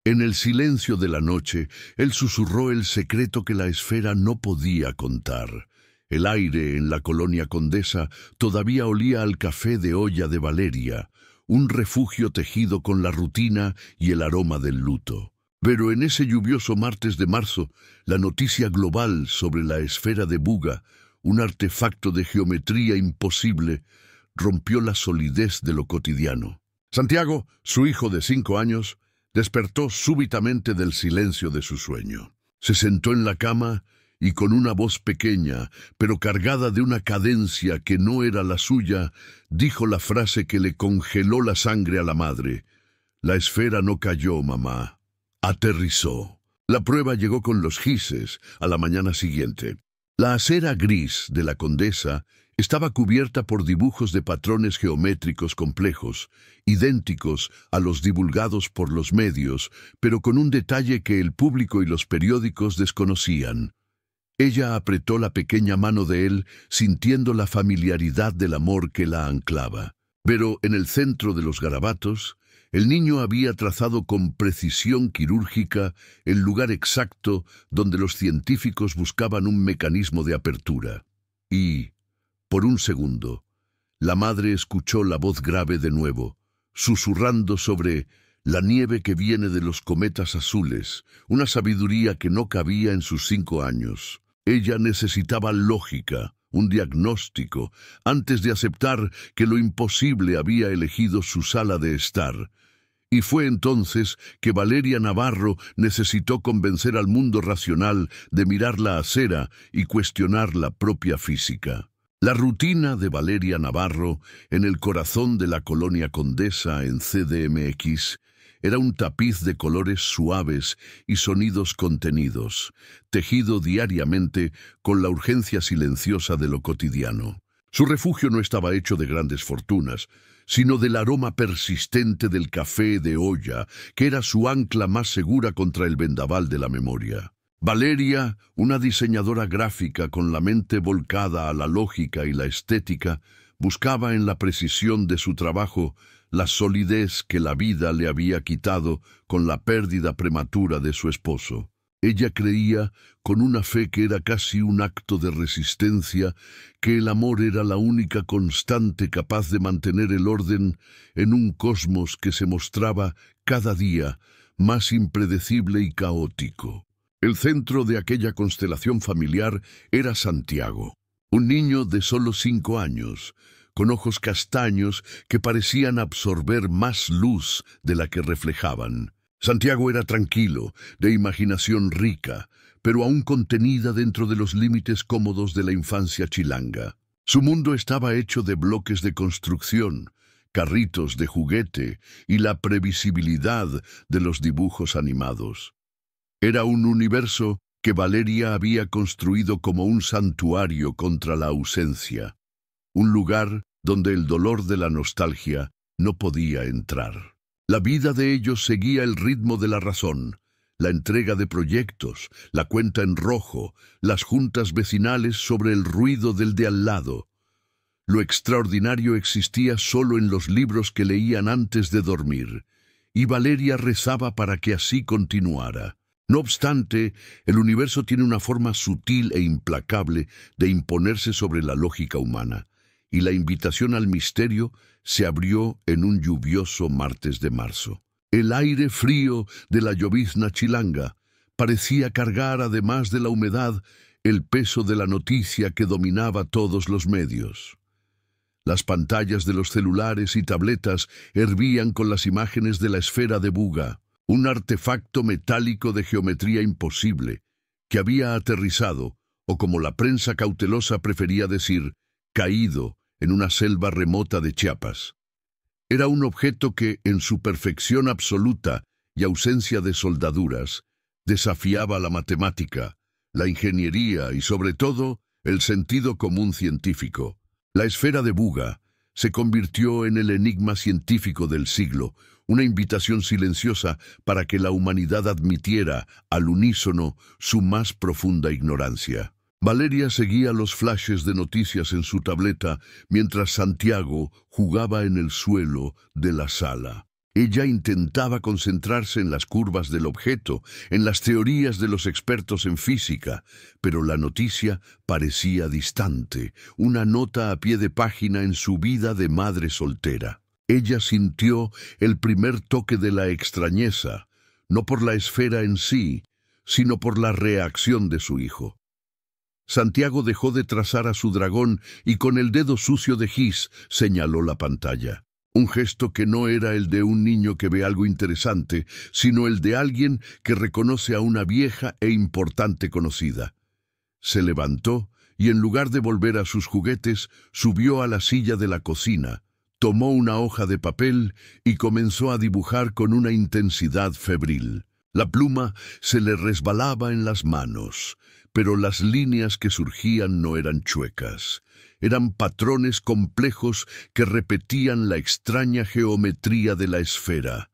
En el silencio de la noche, él susurró el secreto que la esfera no podía contar. El aire en la colonia Condesa todavía olía al café de olla de Valeria, un refugio tejido con la rutina y el aroma del luto. Pero en ese lluvioso martes de marzo, la noticia global sobre la esfera de Buga, un artefacto de geometría imposible, rompió la solidez de lo cotidiano. Santiago, su hijo de 5 años, despertó súbitamente del silencio de su sueño. Se sentó en la cama y con una voz pequeña, pero cargada de una cadencia que no era la suya, dijo la frase que le congeló la sangre a la madre. La esfera no cayó, mamá. Aterrizó. La prueba llegó con los gises a la mañana siguiente. La acera gris de la Condesa estaba cubierta por dibujos de patrones geométricos complejos, idénticos a los divulgados por los medios, pero con un detalle que el público y los periódicos desconocían. Ella apretó la pequeña mano de él, sintiendo la familiaridad del amor que la anclaba. Pero en el centro de los garabatos, el niño había trazado con precisión quirúrgica el lugar exacto donde los científicos buscaban un mecanismo de apertura. Y, por un segundo, la madre escuchó la voz grave de nuevo, susurrando sobre la nieve que viene de los cometas azules, una sabiduría que no cabía en sus 5 años. Ella necesitaba lógica, un diagnóstico, antes de aceptar que lo imposible había elegido su sala de estar. Y fue entonces que Valeria Navarro necesitó convencer al mundo racional de mirar la acera y cuestionar la propia física. La rutina de Valeria Navarro, en el corazón de la colonia Condesa en CDMX, era un tapiz de colores suaves y sonidos contenidos, tejido diariamente con la urgencia silenciosa de lo cotidiano. Su refugio no estaba hecho de grandes fortunas, sino del aroma persistente del café de olla, que era su ancla más segura contra el vendaval de la memoria. Valeria, una diseñadora gráfica con la mente volcada a la lógica y la estética, buscaba en la precisión de su trabajo la solidez que la vida le había quitado con la pérdida prematura de su esposo. Ella creía, con una fe que era casi un acto de resistencia, que el amor era la única constante capaz de mantener el orden en un cosmos que se mostraba cada día más impredecible y caótico. El centro de aquella constelación familiar era Santiago, un niño de solo 5 años, con ojos castaños que parecían absorber más luz de la que reflejaban. Santiago era tranquilo, de imaginación rica, pero aún contenida dentro de los límites cómodos de la infancia chilanga. Su mundo estaba hecho de bloques de construcción, carritos de juguete y la previsibilidad de los dibujos animados. Era un universo que Valeria había construido como un santuario contra la ausencia, un lugar donde el dolor de la nostalgia no podía entrar. La vida de ellos seguía el ritmo de la razón, la entrega de proyectos, la cuenta en rojo, las juntas vecinales sobre el ruido del de al lado. Lo extraordinario existía solo en los libros que leían antes de dormir, y Valeria rezaba para que así continuara. No obstante, el universo tiene una forma sutil e implacable de imponerse sobre la lógica humana, y la invitación al misterio se abrió en un lluvioso martes de marzo. El aire frío de la llovizna chilanga parecía cargar, además de la humedad, el peso de la noticia que dominaba todos los medios. Las pantallas de los celulares y tabletas hervían con las imágenes de la esfera de Buga, un artefacto metálico de geometría imposible, que había aterrizado, o como la prensa cautelosa prefería decir, caído en una selva remota de Chiapas. Era un objeto que, en su perfección absoluta y ausencia de soldaduras, desafiaba la matemática, la ingeniería y, sobre todo, el sentido común científico. La esfera de Buga se convirtió en el enigma científico del siglo, una invitación silenciosa para que la humanidad admitiera, al unísono, su más profunda ignorancia. Valeria seguía los flashes de noticias en su tableta mientras Santiago jugaba en el suelo de la sala. Ella intentaba concentrarse en las curvas del objeto, en las teorías de los expertos en física, pero la noticia parecía distante, una nota a pie de página en su vida de madre soltera. Ella sintió el primer toque de la extrañeza, no por la esfera en sí, sino por la reacción de su hijo. Santiago dejó de trazar a su dragón y con el dedo sucio de gis señaló la pantalla. Un gesto que no era el de un niño que ve algo interesante, sino el de alguien que reconoce a una vieja e importante conocida. Se levantó y en lugar de volver a sus juguetes, subió a la silla de la cocina, tomó una hoja de papel y comenzó a dibujar con una intensidad febril. La pluma se le resbalaba en las manos, pero las líneas que surgían no eran chuecas. Eran patrones complejos que repetían la extraña geometría de la esfera,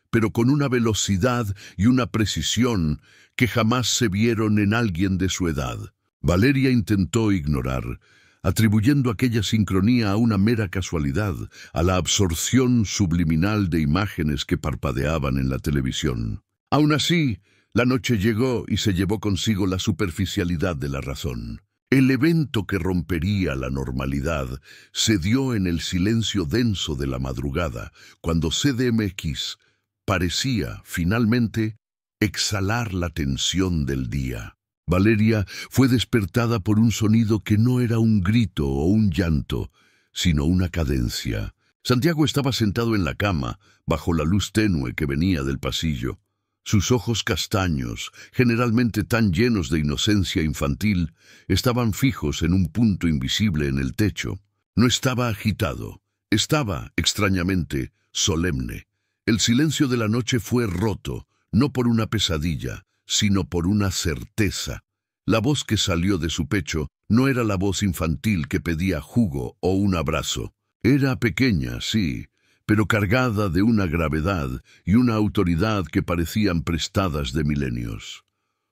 pero con una velocidad y una precisión que jamás se vieron en alguien de su edad. Valeria intentó ignorar, atribuyendo aquella sincronía a una mera casualidad, a la absorción subliminal de imágenes que parpadeaban en la televisión. Aún así, la noche llegó y se llevó consigo la superficialidad de la razón. El evento que rompería la normalidad se dio en el silencio denso de la madrugada, cuando CDMX parecía, finalmente, exhalar la tensión del día. Valeria fue despertada por un sonido que no era un grito o un llanto, sino una cadencia. Santiago estaba sentado en la cama, bajo la luz tenue que venía del pasillo. Sus ojos castaños, generalmente tan llenos de inocencia infantil, estaban fijos en un punto invisible en el techo. No estaba agitado, estaba, extrañamente, solemne. El silencio de la noche fue roto, no por una pesadilla, sino por una certeza. La voz que salió de su pecho no era la voz infantil que pedía jugo o un abrazo. Era pequeña, sí, pero cargada de una gravedad y una autoridad que parecían prestadas de milenios.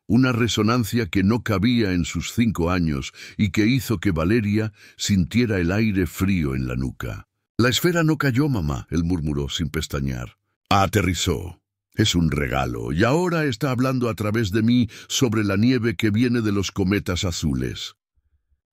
Una resonancia que no cabía en sus 5 años y que hizo que Valeria sintiera el aire frío en la nuca. «La esfera no cayó, mamá», él murmuró sin pestañear. «Aterrizó. Es un regalo, y ahora está hablando a través de mí sobre la nieve que viene de los cometas azules».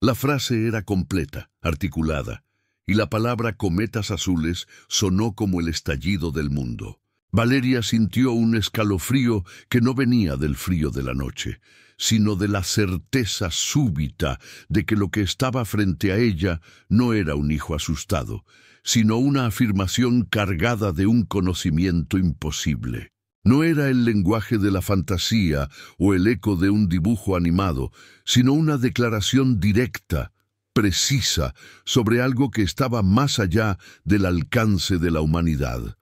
La frase era completa, articulada, y la palabra cometas azules sonó como el estallido del mundo. Valeria sintió un escalofrío que no venía del frío de la noche, sino de la certeza súbita de que lo que estaba frente a ella no era un hijo asustado, sino una afirmación cargada de un conocimiento imposible. No era el lenguaje de la fantasía o el eco de un dibujo animado, sino una declaración directa, precisa, sobre algo que estaba más allá del alcance de la humanidad.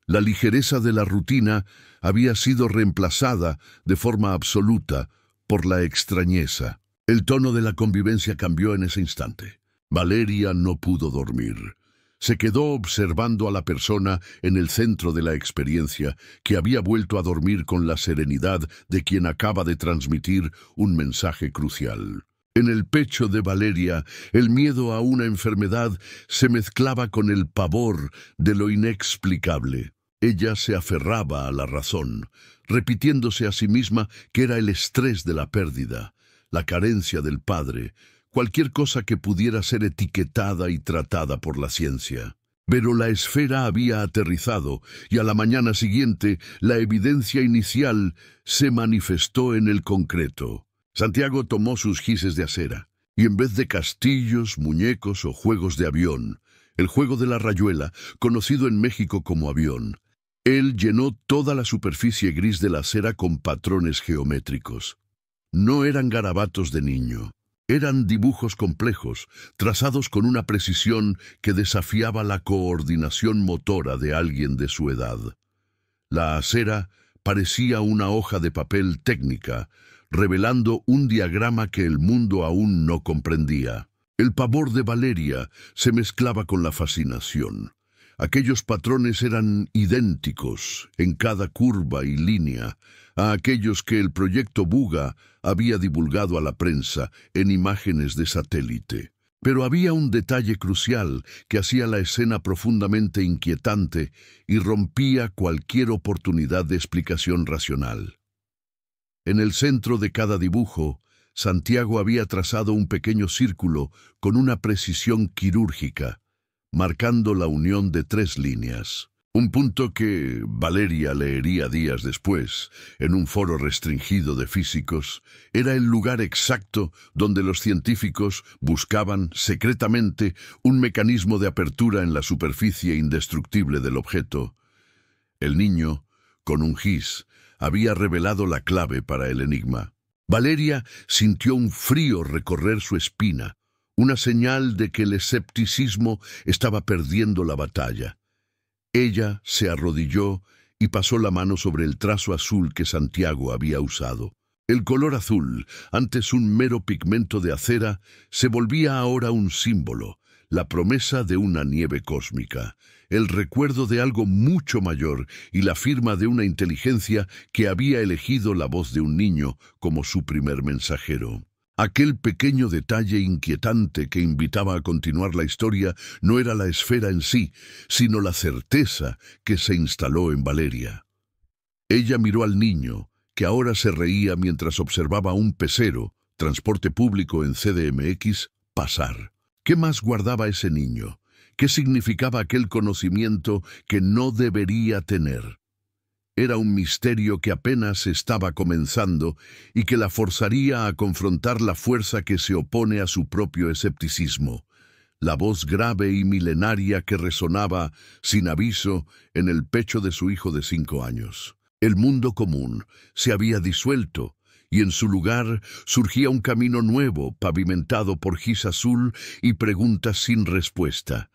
La ligereza de la rutina había sido reemplazada de forma absoluta por la extrañeza. El tono de la convivencia cambió en ese instante. Valeria no pudo dormir. Se quedó observando a la persona en el centro de la experiencia, que había vuelto a dormir con la serenidad de quien acaba de transmitir un mensaje crucial. En el pecho de Valeria, el miedo a una enfermedad se mezclaba con el pavor de lo inexplicable. Ella se aferraba a la razón, repitiéndose a sí misma que era el estrés de la pérdida, la carencia del padre, cualquier cosa que pudiera ser etiquetada y tratada por la ciencia. Pero la esfera había aterrizado y a la mañana siguiente la evidencia inicial se manifestó en el concreto. Santiago tomó sus gises de acera y en vez de castillos, muñecos o juegos de avión, el juego de la rayuela, conocido en México como avión, él llenó toda la superficie gris de la acera con patrones geométricos. No eran garabatos de niño. Eran dibujos complejos, trazados con una precisión que desafiaba la coordinación motora de alguien de su edad. La acera parecía una hoja de papel técnica, revelando un diagrama que el mundo aún no comprendía. El pavor de Valeria se mezclaba con la fascinación. Aquellos patrones eran idénticos en cada curva y línea a aquellos que el proyecto Buga había divulgado a la prensa en imágenes de satélite. Pero había un detalle crucial que hacía la escena profundamente inquietante y rompía cualquier oportunidad de explicación racional. En el centro de cada dibujo, Santiago había trazado un pequeño círculo con una precisión quirúrgica, marcando la unión de 3 líneas. Un punto que Valeria leería días después, en un foro restringido de físicos, era el lugar exacto donde los científicos buscaban secretamente un mecanismo de apertura en la superficie indestructible del objeto. El niño, con un gis, había revelado la clave para el enigma. Valeria sintió un frío recorrer su espina, una señal de que el escepticismo estaba perdiendo la batalla. Ella se arrodilló y pasó la mano sobre el trazo azul que Santiago había usado. El color azul, antes un mero pigmento de acera, se volvía ahora un símbolo, la promesa de una nieve cósmica, el recuerdo de algo mucho mayor y la firma de una inteligencia que había elegido la voz de un niño como su primer mensajero. Aquel pequeño detalle inquietante que invitaba a continuar la historia no era la esfera en sí, sino la certeza que se instaló en Valeria. Ella miró al niño, que ahora se reía mientras observaba un pecero, transporte público en CDMX, pasar. ¿Qué más guardaba ese niño? ¿Qué significaba aquel conocimiento que no debería tener? Era un misterio que apenas estaba comenzando y que la forzaría a confrontar la fuerza que se opone a su propio escepticismo, la voz grave y milenaria que resonaba, sin aviso, en el pecho de su hijo de 5 años. El mundo común se había disuelto y en su lugar surgía un camino nuevo, pavimentado por gis azul y preguntas sin respuesta.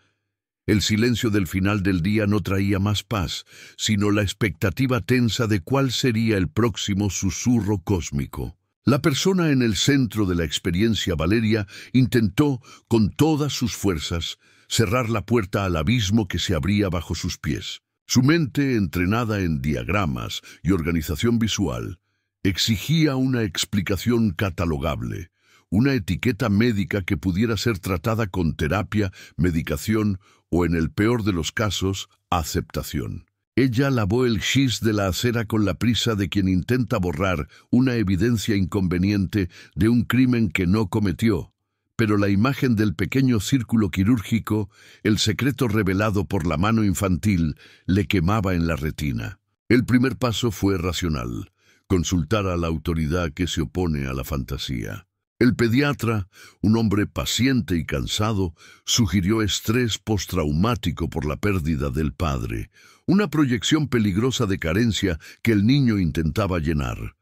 El silencio del final del día no traía más paz, sino la expectativa tensa de cuál sería el próximo susurro cósmico. La persona en el centro de la experiencia Valeria intentó, con todas sus fuerzas, cerrar la puerta al abismo que se abría bajo sus pies. Su mente, entrenada en diagramas y organización visual, exigía una explicación catalogable, una etiqueta médica que pudiera ser tratada con terapia, medicación o, en el peor de los casos, aceptación. Ella lavó el gis de la acera con la prisa de quien intenta borrar una evidencia inconveniente de un crimen que no cometió, pero la imagen del pequeño círculo quirúrgico, el secreto revelado por la mano infantil, le quemaba en la retina. El primer paso fue racional, consultar a la autoridad que se opone a la fantasía. El pediatra, un hombre paciente y cansado, sugirió estrés postraumático por la pérdida del padre, una proyección peligrosa de carencia que el niño intentaba llenar.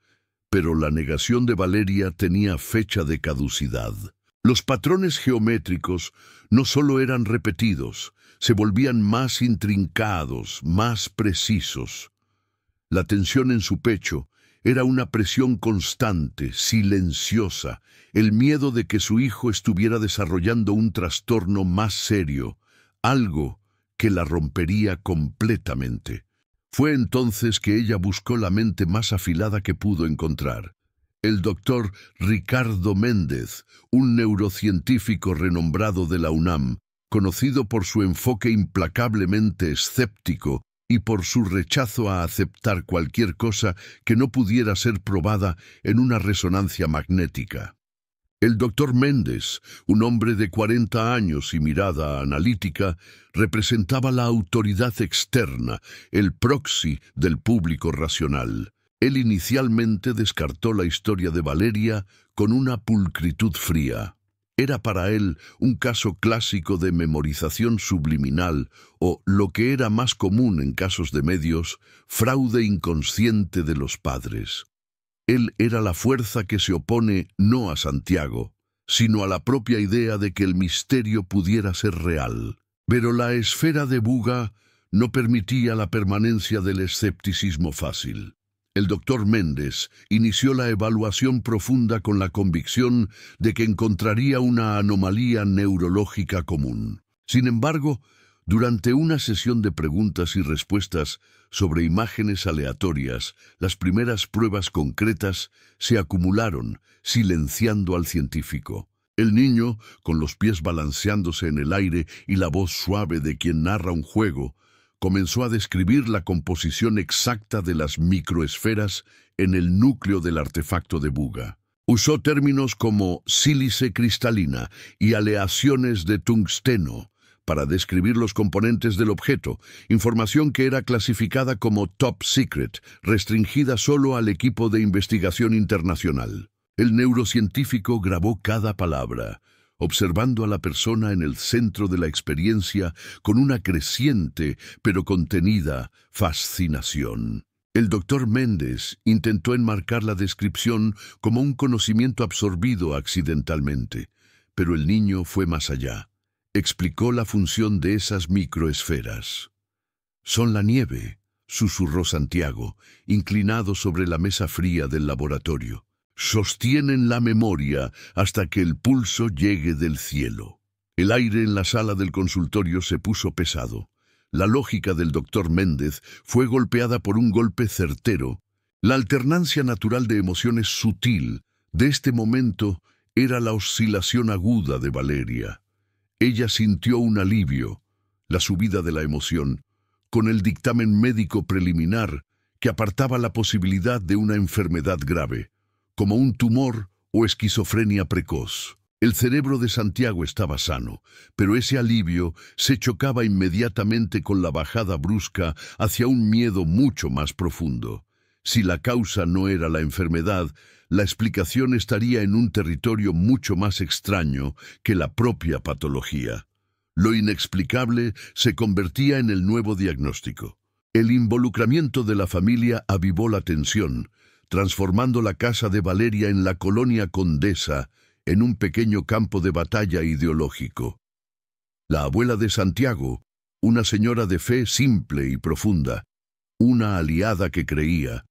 Pero la negación de Valeria tenía fecha de caducidad. Los patrones geométricos no solo eran repetidos, se volvían más intrincados, más precisos. La tensión en su pecho era una presión constante, silenciosa, el miedo de que su hijo estuviera desarrollando un trastorno más serio, algo que la rompería completamente. Fue entonces que ella buscó la mente más afilada que pudo encontrar. El doctor Ricardo Méndez, un neurocientífico renombrado de la UNAM, conocido por su enfoque implacablemente escéptico y por su rechazo a aceptar cualquier cosa que no pudiera ser probada en una resonancia magnética. El doctor Méndez, un hombre de 40 años y mirada analítica, representaba la autoridad externa, el proxy del público racional. Él inicialmente descartó la historia de Valeria con una pulcritud fría. Era para él un caso clásico de memorización subliminal o, lo que era más común en casos de medios, fraude inconsciente de los padres. Él era la fuerza que se opone no a Santiago, sino a la propia idea de que el misterio pudiera ser real. Pero la esfera de Buga no permitía la permanencia del escepticismo fácil. El doctor Méndez inició la evaluación profunda con la convicción de que encontraría una anomalía neurológica común. Sin embargo, durante una sesión de preguntas y respuestas sobre imágenes aleatorias, las primeras pruebas concretas se acumularon, silenciando al científico. El niño, con los pies balanceándose en el aire y la voz suave de quien narra un juego, comenzó a describir la composición exacta de las microesferas en el núcleo del artefacto de Buga. Usó términos como sílice cristalina y aleaciones de tungsteno para describir los componentes del objeto, información que era clasificada como top secret, restringida solo al equipo de investigación internacional. El neurocientífico grabó cada palabra, observando a la persona en el centro de la experiencia con una creciente pero contenida fascinación. El doctor Méndez intentó enmarcar la descripción como un conocimiento absorbido accidentalmente, pero el niño fue más allá. Explicó la función de esas microesferas. «Son la nieve», susurró Santiago, inclinado sobre la mesa fría del laboratorio. «Sostienen la memoria hasta que el pulso llegue del cielo». El aire en la sala del consultorio se puso pesado. La lógica del doctor Méndez fue golpeada por un golpe certero. La alternancia natural de emociones sutil de este momento era la oscilación aguda de Valeria. Ella sintió un alivio, la subida de la emoción, con el dictamen médico preliminar que apartaba la posibilidad de una enfermedad grave, como un tumor o esquizofrenia precoz. El cerebro de Santiago estaba sano, pero ese alivio se chocaba inmediatamente con la bajada brusca hacia un miedo mucho más profundo. Si la causa no era la enfermedad, la explicación estaría en un territorio mucho más extraño que la propia patología. Lo inexplicable se convertía en el nuevo diagnóstico. El involucramiento de la familia avivó la tensión, transformando la casa de Valeria en la colonia Condesa en un pequeño campo de batalla ideológico. La abuela de Santiago, una señora de fe simple y profunda, una aliada que creía,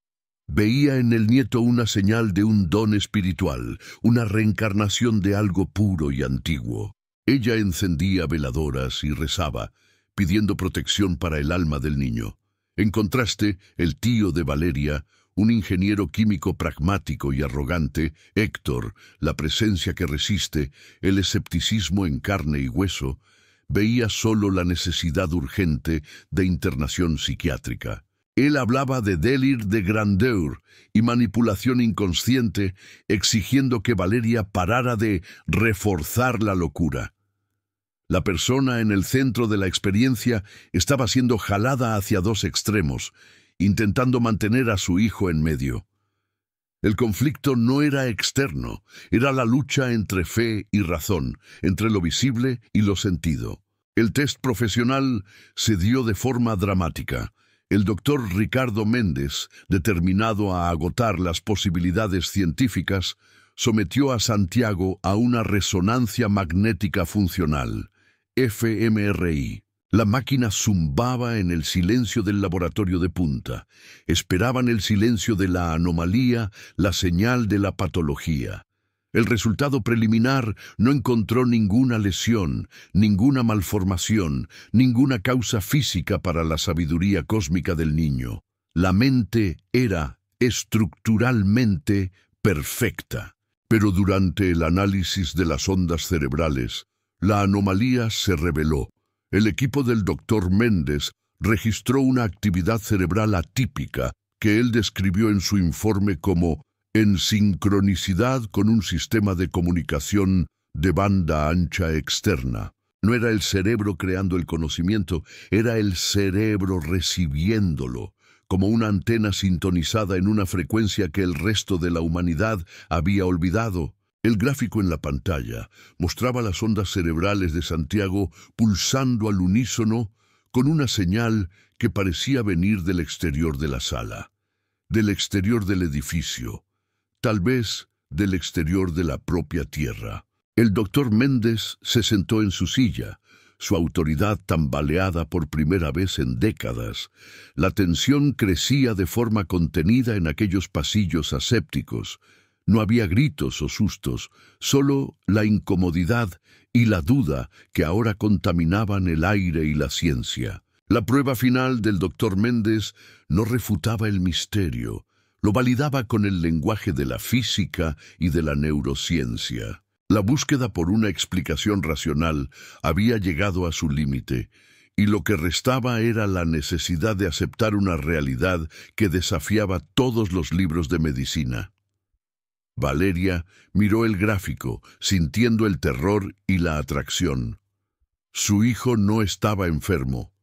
veía en el nieto una señal de un don espiritual, una reencarnación de algo puro y antiguo. Ella encendía veladoras y rezaba, pidiendo protección para el alma del niño. En contraste, el tío de Valeria, un ingeniero químico pragmático y arrogante, Héctor, la presencia que resiste, el escepticismo en carne y hueso, veía solo la necesidad urgente de internación psiquiátrica. Él hablaba de délire de grandeur y manipulación inconsciente, exigiendo que Valeria parara de reforzar la locura. La persona en el centro de la experiencia estaba siendo jalada hacia dos extremos, intentando mantener a su hijo en medio. El conflicto no era externo, era la lucha entre fe y razón, entre lo visible y lo sentido. El test profesional se dio de forma dramática. El doctor Ricardo Méndez, determinado a agotar las posibilidades científicas, sometió a Santiago a una resonancia magnética funcional, fMRI. La máquina zumbaba en el silencio del laboratorio de punta. Esperaban el silencio de la anomalía, la señal de la patología. El resultado preliminar no encontró ninguna lesión, ninguna malformación, ninguna causa física para la sabiduría cósmica del niño. La mente era estructuralmente perfecta. Pero durante el análisis de las ondas cerebrales, la anomalía se reveló. El equipo del doctor Méndez registró una actividad cerebral atípica que él describió en su informe como en sincronicidad con un sistema de comunicación de banda ancha externa. No era el cerebro creando el conocimiento, era el cerebro recibiéndolo, como una antena sintonizada en una frecuencia que el resto de la humanidad había olvidado. El gráfico en la pantalla mostraba las ondas cerebrales de Santiago pulsando al unísono con una señal que parecía venir del exterior de la sala, del exterior del edificio, tal vez del exterior de la propia tierra. El doctor Méndez se sentó en su silla, su autoridad tambaleada por primera vez en décadas. La tensión crecía de forma contenida en aquellos pasillos asépticos. No había gritos o sustos, solo la incomodidad y la duda que ahora contaminaban el aire y la ciencia. La prueba final del doctor Méndez no refutaba el misterio, lo validaba con el lenguaje de la física y de la neurociencia. La búsqueda por una explicación racional había llegado a su límite, y lo que restaba era la necesidad de aceptar una realidad que desafiaba todos los libros de medicina. Valeria miró el gráfico, sintiendo el terror y la atracción. Su hijo no estaba enfermo.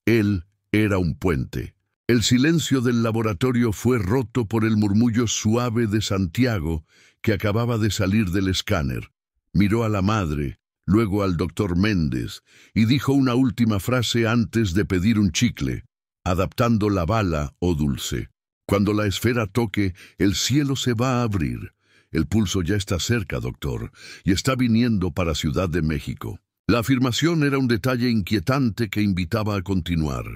Él era un puente. El silencio del laboratorio fue roto por el murmullo suave de Santiago, que acababa de salir del escáner. Miró a la madre, luego al doctor Méndez, y dijo una última frase antes de pedir un chicle, adaptando la bala o dulce. Cuando la esfera toque, el cielo se va a abrir. El pulso ya está cerca, doctor, y está viniendo para Ciudad de México. La afirmación era un detalle inquietante que invitaba a continuar.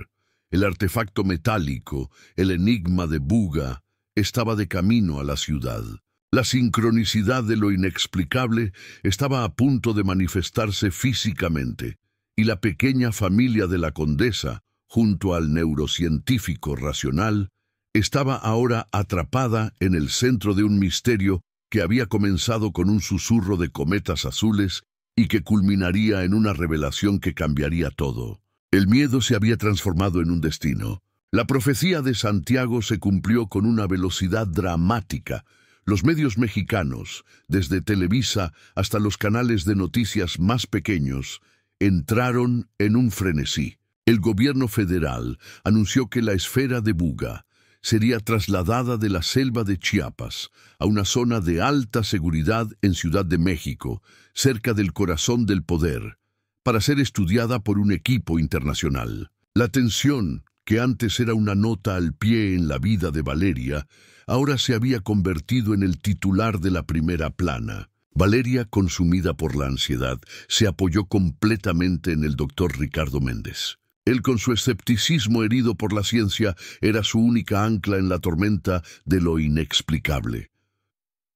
El artefacto metálico, el enigma de Buga, estaba de camino a la ciudad. La sincronicidad de lo inexplicable estaba a punto de manifestarse físicamente, y la pequeña familia de la condesa, junto al neurocientífico racional, estaba ahora atrapada en el centro de un misterio que había comenzado con un susurro de cometas azules y que culminaría en una revelación que cambiaría todo. El miedo se había transformado en un destino. La profecía de Santiago se cumplió con una velocidad dramática. Los medios mexicanos, desde Televisa hasta los canales de noticias más pequeños, entraron en un frenesí. El gobierno federal anunció que la esfera de Buga sería trasladada de la selva de Chiapas a una zona de alta seguridad en Ciudad de México, cerca del corazón del poder, para ser estudiada por un equipo internacional. La tensión, que antes era una nota al pie en la vida de Valeria, ahora se había convertido en el titular de la primera plana. Valeria, consumida por la ansiedad, se apoyó completamente en el doctor Ricardo Méndez. Él, con su escepticismo herido por la ciencia, era su única ancla en la tormenta de lo inexplicable.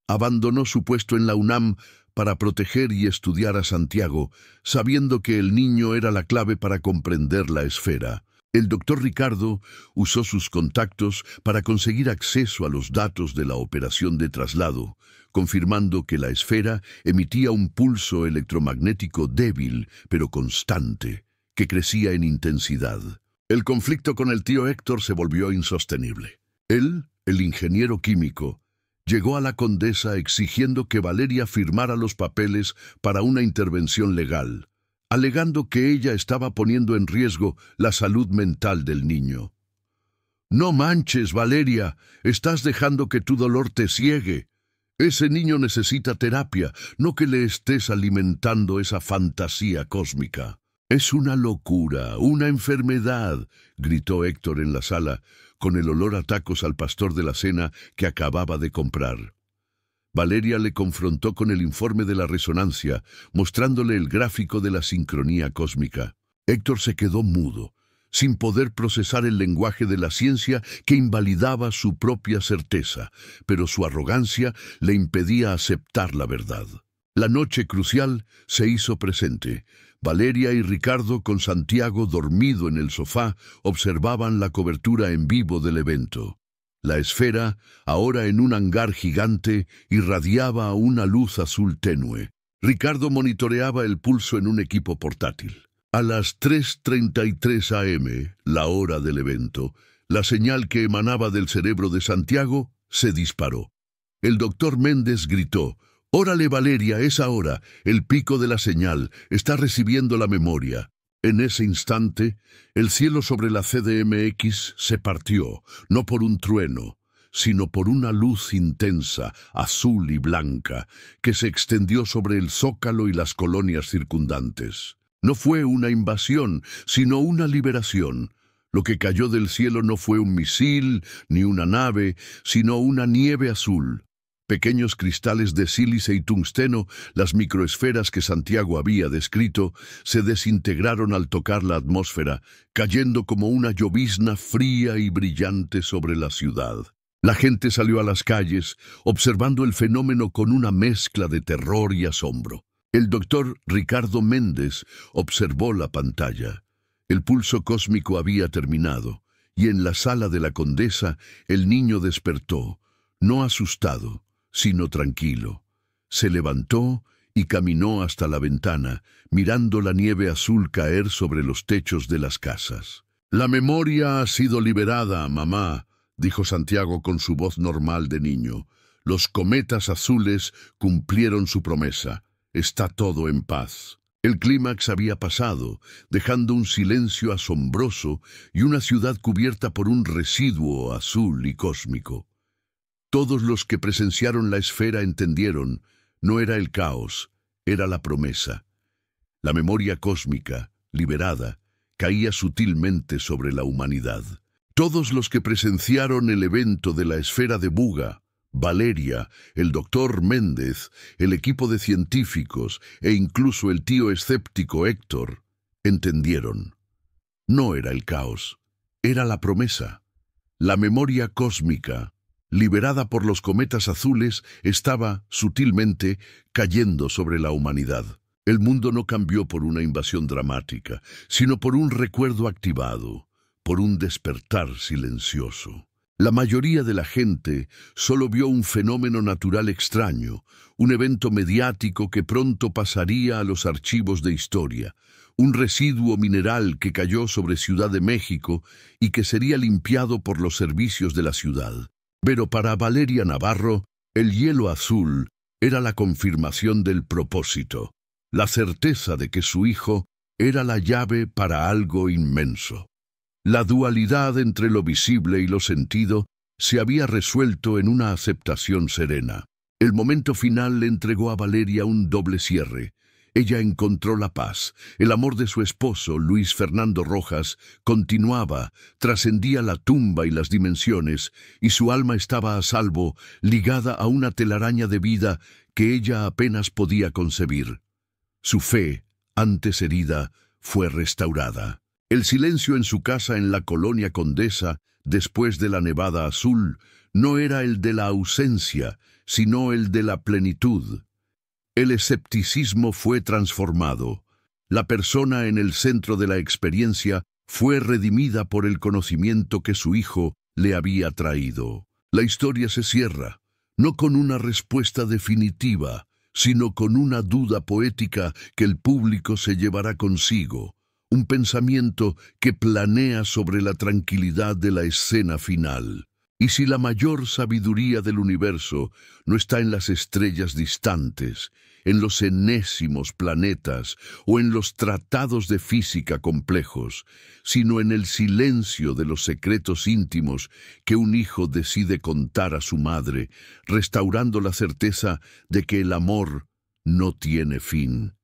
Abandonó su puesto en la UNAM para proteger y estudiar a Santiago, sabiendo que el niño era la clave para comprender la esfera. El doctor Ricardo usó sus contactos para conseguir acceso a los datos de la operación de traslado, confirmando que la esfera emitía un pulso electromagnético débil, pero constante, que crecía en intensidad. El conflicto con el tío Héctor se volvió insostenible. Él, el ingeniero químico, llegó a la condesa exigiendo que Valeria firmara los papeles para una intervención legal, alegando que ella estaba poniendo en riesgo la salud mental del niño. «No manches, Valeria, estás dejando que tu dolor te ciegue. Ese niño necesita terapia, no que le estés alimentando esa fantasía cósmica». «Es una locura, una enfermedad», gritó Héctor en la sala, con el olor a tacos al pastor de la cena que acababa de comprar. Valeria le confrontó con el informe de la resonancia, mostrándole el gráfico de la sincronía cósmica. Héctor se quedó mudo, sin poder procesar el lenguaje de la ciencia que invalidaba su propia certeza, pero su arrogancia le impedía aceptar la verdad. La noche crucial se hizo presente. Valeria y Ricardo, con Santiago dormido en el sofá, observaban la cobertura en vivo del evento. La esfera, ahora en un hangar gigante, irradiaba una luz azul tenue. Ricardo monitoreaba el pulso en un equipo portátil. A las 3:33 am, la hora del evento, la señal que emanaba del cerebro de Santiago se disparó. El doctor Méndez gritó: «¡Órale, Valeria, es ahora! El pico de la señal está recibiendo la memoria». En ese instante, el cielo sobre la CDMX se partió, no por un trueno, sino por una luz intensa, azul y blanca, que se extendió sobre el Zócalo y las colonias circundantes. No fue una invasión, sino una liberación. Lo que cayó del cielo no fue un misil ni una nave, sino una nieve azul. Pequeños cristales de sílice y tungsteno, las microesferas que Santiago había descrito, se desintegraron al tocar la atmósfera, cayendo como una llovizna fría y brillante sobre la ciudad. La gente salió a las calles, observando el fenómeno con una mezcla de terror y asombro. El doctor Ricardo Méndez observó la pantalla. El pulso cósmico había terminado, y en la sala de la condesa el niño despertó, no asustado, sino tranquilo. Se levantó y caminó hasta la ventana, mirando la nieve azul caer sobre los techos de las casas. «La memoria ha sido liberada, mamá», dijo Santiago con su voz normal de niño. «Los cometas azules cumplieron su promesa. Está todo en paz». El clímax había pasado, dejando un silencio asombroso y una ciudad cubierta por un residuo azul y cósmico. Todos los que presenciaron la esfera entendieron, no era el caos, era la promesa. La memoria cósmica, liberada, caía sutilmente sobre la humanidad. Todos los que presenciaron el evento de la esfera de Buga, Valeria, el doctor Méndez, el equipo de científicos e incluso el tío escéptico Héctor, entendieron. No era el caos, era la promesa. La memoria cósmica, liberada por los cometas azules, estaba, sutilmente, cayendo sobre la humanidad. El mundo no cambió por una invasión dramática, sino por un recuerdo activado, por un despertar silencioso. La mayoría de la gente solo vio un fenómeno natural extraño, un evento mediático que pronto pasaría a los archivos de historia, un residuo mineral que cayó sobre Ciudad de México y que sería limpiado por los servicios de la ciudad. Pero para Valeria Navarro, el hielo azul era la confirmación del propósito, la certeza de que su hijo era la llave para algo inmenso. La dualidad entre lo visible y lo sentido se había resuelto en una aceptación serena. El momento final le entregó a Valeria un doble cierre. Ella encontró la paz. El amor de su esposo, Luis Fernando Rojas, continuaba, trascendía la tumba y las dimensiones, y su alma estaba a salvo, ligada a una telaraña de vida que ella apenas podía concebir. Su fe, antes herida, fue restaurada. El silencio en su casa en la colonia Condesa, después de la nevada azul, no era el de la ausencia, sino el de la plenitud. El escepticismo fue transformado. La persona en el centro de la experiencia fue redimida por el conocimiento que su hijo le había traído. La historia se cierra, no con una respuesta definitiva, sino con una duda poética que el público se llevará consigo. Un pensamiento que planea sobre la tranquilidad de la escena final. Y si la mayor sabiduría del universo no está en las estrellas distantes, en los enésimos planetas o en los tratados de física complejos, sino en el silencio de los secretos íntimos que un hijo decide contar a su madre, restaurando la certeza de que el amor no tiene fin.